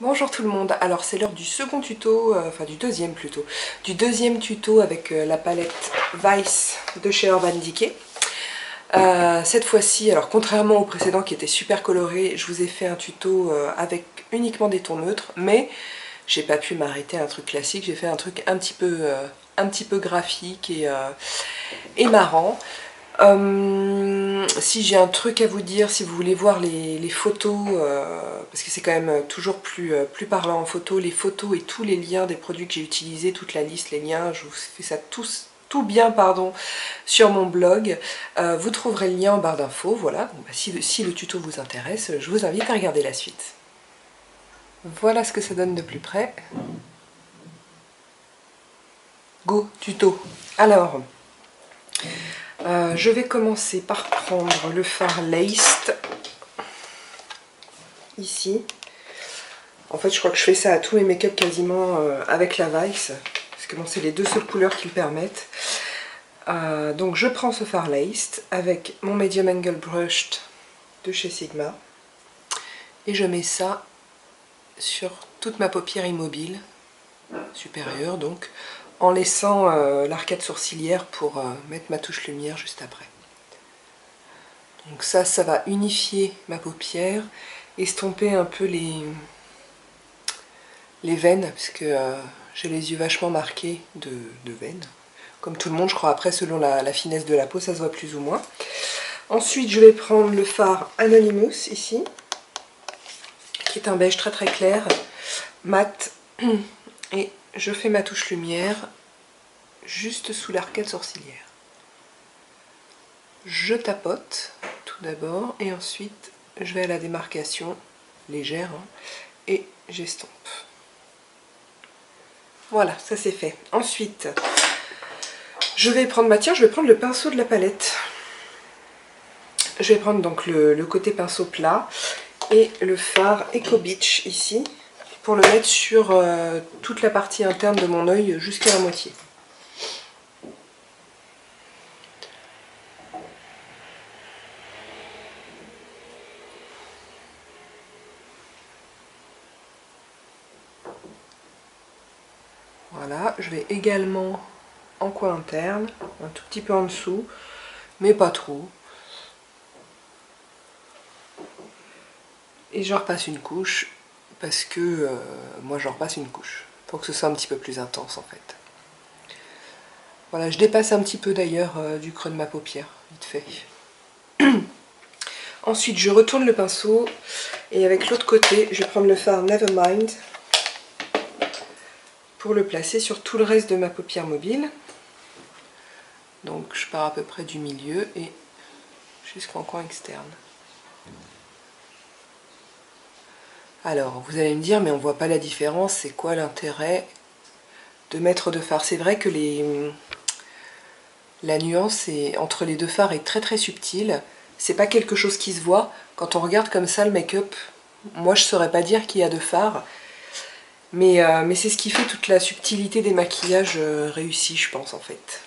Bonjour tout le monde, alors c'est l'heure du second tuto, enfin du deuxième plutôt, du deuxième tuto avec la palette Vice de chez Urban Decay. Cette fois-ci, alors contrairement au précédent qui était super coloré, je vous ai fait un tuto avec uniquement des tons neutres, mais j'ai pas pu m'arrêter à un truc classique, j'ai fait un truc un petit peu graphique et marrant. Si j'ai un truc à vous dire, si vous voulez voir les photos, parce que c'est quand même toujours plus parlant en photo, les photos et tous les liens des produits que j'ai utilisés, toute la liste, les liens, je vous fais ça tout bien pardon, sur mon blog. Vous trouverez le lien en barre d'infos, voilà. Bon, bah, si le tuto vous intéresse, je vous invite à regarder la suite. Voilà ce que ça donne de plus près. Go, tuto. Alors... je vais commencer par prendre le fard Laced, ici. En fait, je crois que je fais ça à tous mes make-up quasiment avec la Vice, parce que bon, c'est les deux seules couleurs qui le permettent. Donc je prends ce fard Laced avec mon Medium Angle Brushed de chez Sigma, et je mets ça sur toute ma paupière immobile, supérieure donc, en laissant l'arcade sourcilière pour mettre ma touche lumière juste après. Donc ça va unifier ma paupière, estomper un peu les veines, parce que j'ai les yeux vachement marqués de veines. Comme tout le monde, je crois, après, selon la finesse de la peau, ça se voit plus ou moins. Ensuite, je vais prendre le fard Anonymous, ici, qui est un beige très très clair, mat, et je fais ma touche lumière juste sous l'arcade sourcilière. Je tapote tout d'abord, et ensuite je vais à la démarcation légère, hein, et j'estompe. Voilà, ça c'est fait. Ensuite, je vais prendre le pinceau de la palette. Je vais prendre donc le côté pinceau plat et le fard Eco Beach ici, pour le mettre sur toute la partie interne de mon œil jusqu'à la moitié. Voilà, je vais également en coin interne, un tout petit peu en dessous, mais pas trop. Et je repasse une couche, parce que moi je repasse une couche, pour que ce soit un petit peu plus intense en fait. Voilà, je dépasse un petit peu d'ailleurs du creux de ma paupière, vite fait. Ensuite, je retourne le pinceau, et avec l'autre côté, je vais prendre le fard Nevermind, pour le placer sur tout le reste de ma paupière mobile. Donc je pars à peu près du milieu et jusqu'en coin externe. Alors vous allez me dire, mais on voit pas la différence, c'est quoi l'intérêt de mettre deux fards? C'est vrai que la nuance entre les deux fards est très très subtile, c'est pas quelque chose qui se voit. Quand on regarde comme ça le make-up, moi je saurais pas dire qu'il y a deux fards, mais c'est ce qui fait toute la subtilité des maquillages réussis, je pense en fait.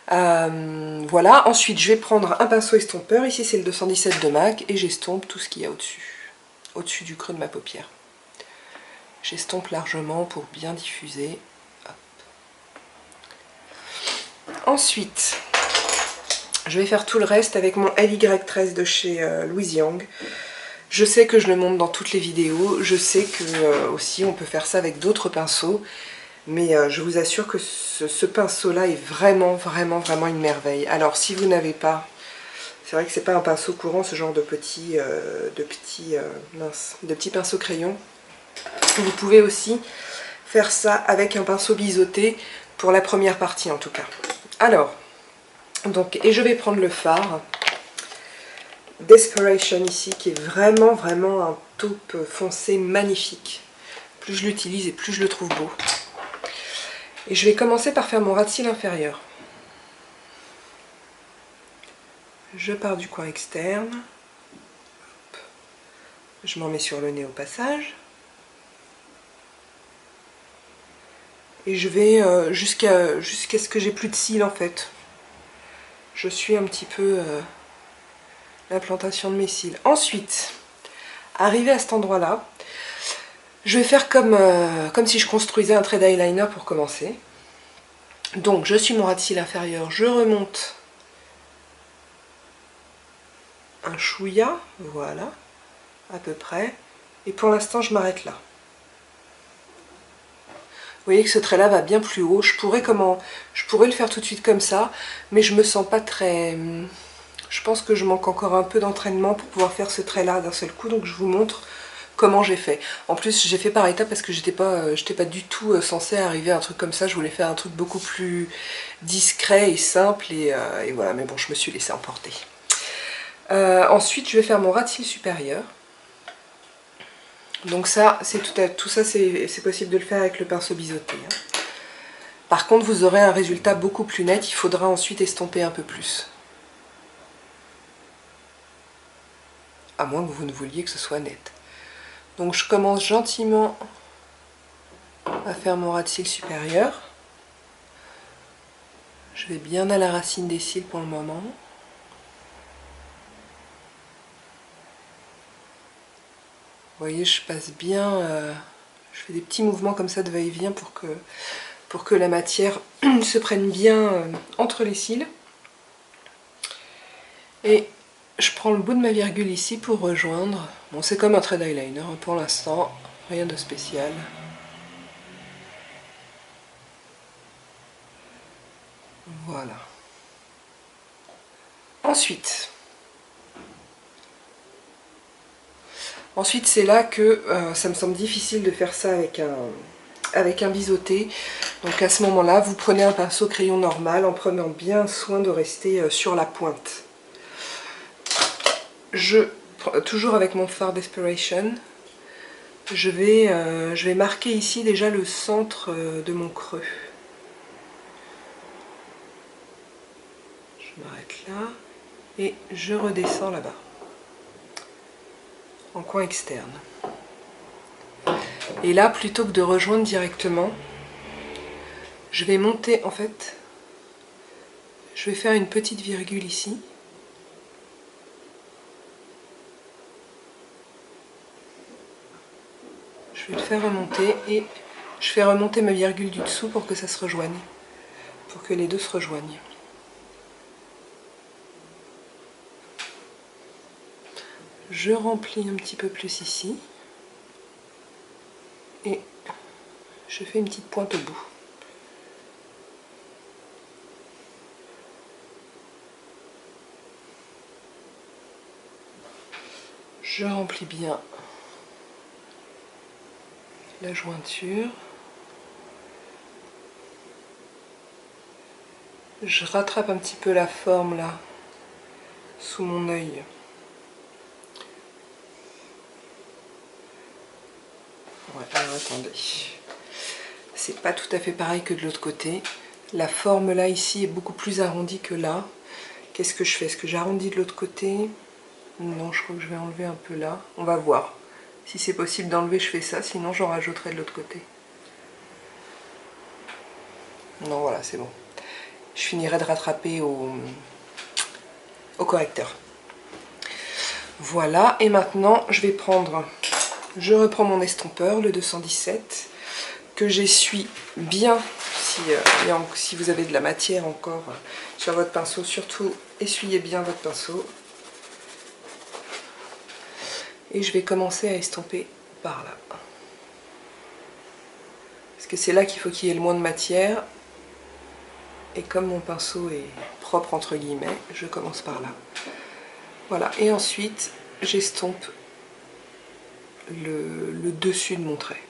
Voilà, ensuite je vais prendre un pinceau estompeur, ici c'est le 217 de MAC, et j'estompe tout ce qu'il y a au-dessus du creux de ma paupière. J'estompe largement pour bien diffuser. Hop. Ensuite, je vais faire tout le reste avec mon LY13 de chez Louise Yang. Je sais que je le montre dans toutes les vidéos, je sais que aussi on peut faire ça avec d'autres pinceaux, mais je vous assure que ce pinceau-là est vraiment une merveille. Alors si vous n'avez pas, c'est vrai que c'est pas un pinceau courant, ce genre de petits pinceaux crayons, vous pouvez aussi faire ça avec un pinceau biseauté, pour la première partie en tout cas. Alors, donc, et je vais prendre le fard Desperation ici, qui est vraiment un taupe foncé magnifique. Plus je l'utilise et plus je le trouve beau. Et je vais commencer par faire mon ras de cils inférieur. Je pars du coin externe. Hop. Je m'en mets sur le nez au passage. Et je vais jusqu'à ce que j'ai plus de cils en fait. Je suis un petit peu l'implantation de mes cils. Ensuite, arrivé à cet endroit-là, Je vais faire comme si je construisais un trait d'eyeliner pour commencer. Donc je suis mon ras de cils inférieur, je remonte un chouïa, voilà, à peu près. Et pour l'instant je m'arrête là. Vous voyez que ce trait là va bien plus haut. Je pourrais le faire tout de suite comme ça, mais je me sens pas très... Je pense que je manque encore un peu d'entraînement pour pouvoir faire ce trait là d'un seul coup, donc je vous montre comment j'ai fait. En plus j'ai fait par étapes parce que j'étais pas du tout censée arriver à un truc comme ça. Je voulais faire un truc beaucoup plus discret et simple et voilà, mais bon, je me suis laissée emporter. Ensuite je vais faire mon ras de cils supérieur. Donc ça, tout ça c'est possible de le faire avec le pinceau biseauté. Par contre vous aurez un résultat beaucoup plus net, il faudra ensuite estomper un peu plus. À moins que vous ne vouliez que ce soit net. Donc je commence gentiment à faire mon ras de cils supérieur. Je vais bien à la racine des cils pour le moment. Vous voyez, je passe bien, je fais des petits mouvements comme ça de va-et-vient pour que la matière se prenne bien entre les cils. Et je prends le bout de ma virgule ici pour rejoindre. Bon, c'est comme un trait d'eyeliner pour l'instant, rien de spécial. Voilà. Ensuite c'est là que ça me semble difficile de faire ça avec un biseauté. Donc à ce moment-là, vous prenez un pinceau crayon normal en prenant bien soin de rester sur la pointe. Toujours avec mon fard Desperation, je vais marquer ici déjà le centre de mon creux. Je m'arrête là et je redescends là-bas, en coin externe. Et là, plutôt que de rejoindre directement, je vais monter, en fait, je vais faire une petite virgule ici. Je vais le faire remonter et je fais remonter ma virgule du dessous pour que ça se rejoigne, pour que les deux se rejoignent. Je remplis un petit peu plus ici et je fais une petite pointe au bout. Je remplis bien la jointure. Je rattrape un petit peu la forme là, sous mon œil. Ouais, alors attendez. C'est pas tout à fait pareil que de l'autre côté. La forme là, ici, est beaucoup plus arrondie que là. Qu'est-ce que je fais? Est-ce que j'arrondis de l'autre côté? Non, je crois que je vais enlever un peu là. On va voir. Si c'est possible d'enlever, je fais ça. Sinon, j'en rajouterai de l'autre côté. Non, voilà, c'est bon. Je finirai de rattraper au correcteur. Voilà, et maintenant, je reprends mon estompeur, le 217, que j'essuie bien. Si vous avez de la matière encore sur votre pinceau, surtout essuyez bien votre pinceau. Et je vais commencer à estomper par là. Parce que c'est là qu'il faut qu'il y ait le moins de matière. Et comme mon pinceau est propre entre guillemets, je commence par là. Voilà, et ensuite j'estompe le dessus de mon trait.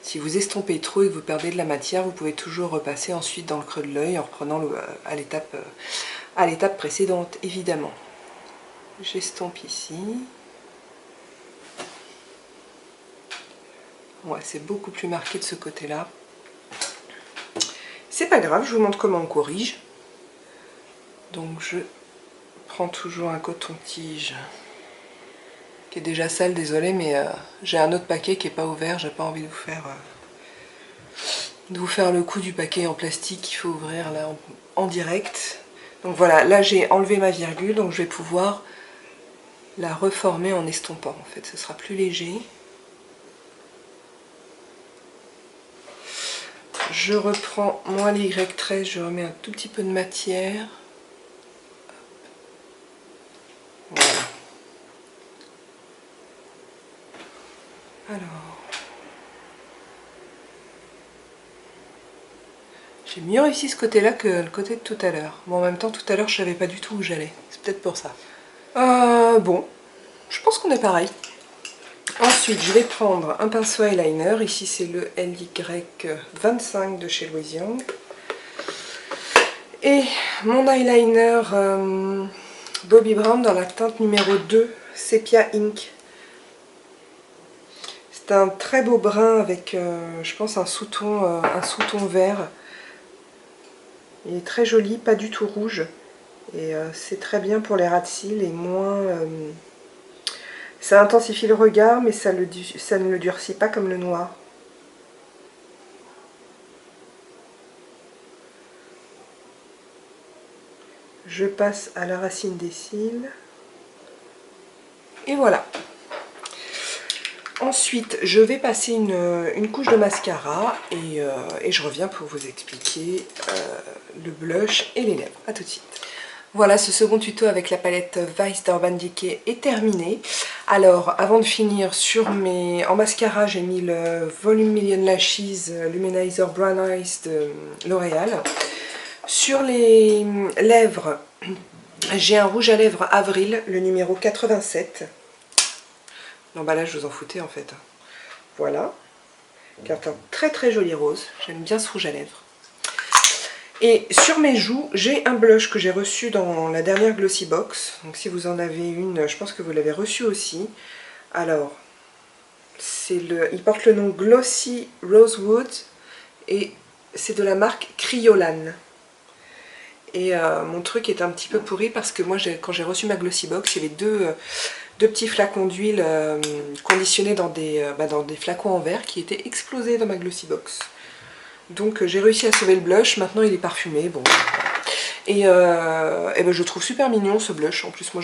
Si vous estompez trop et que vous perdez de la matière, vous pouvez toujours repasser ensuite dans le creux de l'œil en reprenant à l'étape précédente, évidemment. J'estompe ici. Ouais, c'est beaucoup plus marqué de ce côté-là. C'est pas grave, je vous montre comment on corrige. Donc je prends toujours un coton-tige qui est déjà sale, désolé, mais j'ai un autre paquet qui n'est pas ouvert, j'ai pas envie de vous faire le coup du paquet en plastique qu'il faut ouvrir là en direct. Donc voilà, là j'ai enlevé ma virgule, donc je vais pouvoir la reformer en estompant en fait, ce sera plus léger. Je reprends mon LY13, je remets un tout petit peu de matière. Voilà. Alors, j'ai mieux réussi ce côté-là que le côté de tout à l'heure. Bon, en même temps, tout à l'heure, je savais pas du tout où j'allais. C'est peut-être pour ça. Bon, je pense qu'on est pareil. Ensuite, je vais prendre un pinceau eyeliner. Ici, c'est le LY25 de chez Louis Vuitton. Et mon eyeliner Bobbi Brown dans la teinte numéro 2, Sepia Ink. C'est un très beau brun avec, je pense, un sous-ton vert. Il est très joli, pas du tout rouge. Et c'est très bien pour les ras de cils et moins... ça intensifie le regard, mais ça ne le durcit pas comme le noir. Je passe à la racine des cils. Et voilà. Ensuite, je vais passer une couche de mascara et je reviens pour vous expliquer le blush et les lèvres. A tout de suite. Voilà, ce second tuto avec la palette Vice d'Urban Decay est terminé. Alors, avant de finir, en mascara, j'ai mis le Volume Million Lashes Luminizer Brown Eyes de L'Oréal. Sur les lèvres, j'ai un rouge à lèvres Avril, le numéro 87. L'emballage, vous en foutez en fait. Voilà. Qui est un très très joli rose. J'aime bien ce rouge à lèvres. Et sur mes joues, j'ai un blush que j'ai reçu dans la dernière Glossy Box. Donc si vous en avez une, je pense que vous l'avez reçu aussi. Alors, il porte le nom Glossy Rosewood et c'est de la marque Kryolan. Et mon truc est un petit peu pourri parce que moi, quand j'ai reçu ma Glossy Box, il y avait deux petits flacons d'huile conditionnés dans des flacons en verre qui étaient explosés dans ma Glossy Box. Donc j'ai réussi à sauver le blush, maintenant il est parfumé, bon. Et ben, je trouve super mignon ce blush, en plus moi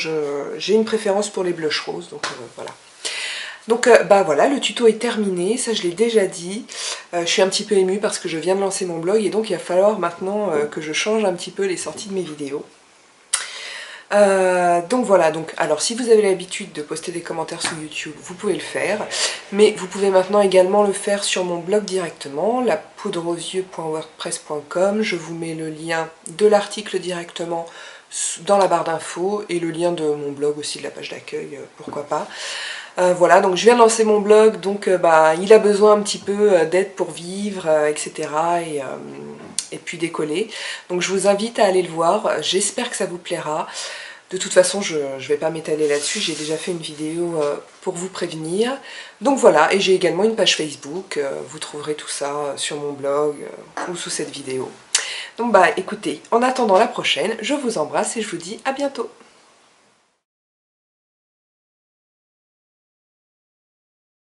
j'ai une préférence pour les blushs roses, donc voilà. Donc bah voilà, le tuto est terminé, ça je l'ai déjà dit. Je suis un petit peu émue parce que je viens de lancer mon blog et donc il va falloir maintenant que je change un petit peu les sorties de mes vidéos. Donc voilà, alors si vous avez l'habitude de poster des commentaires sur YouTube, vous pouvez le faire, mais vous pouvez maintenant également le faire sur mon blog directement, lapoudreauxyeux.wordpress.com. Je vous mets le lien de l'article directement dans la barre d'infos et le lien de mon blog aussi, de la page d'accueil, pourquoi pas. Voilà, donc je viens de lancer mon blog, donc bah, il a besoin un petit peu d'aide pour vivre, etc. Et puis décoller. Donc je vous invite à aller le voir, j'espère que ça vous plaira. De toute façon, je ne vais pas m'étaler là-dessus, j'ai déjà fait une vidéo pour vous prévenir. Donc voilà, et j'ai également une page Facebook, vous trouverez tout ça sur mon blog ou sous cette vidéo. Donc bah écoutez, en attendant la prochaine, je vous embrasse et je vous dis à bientôt.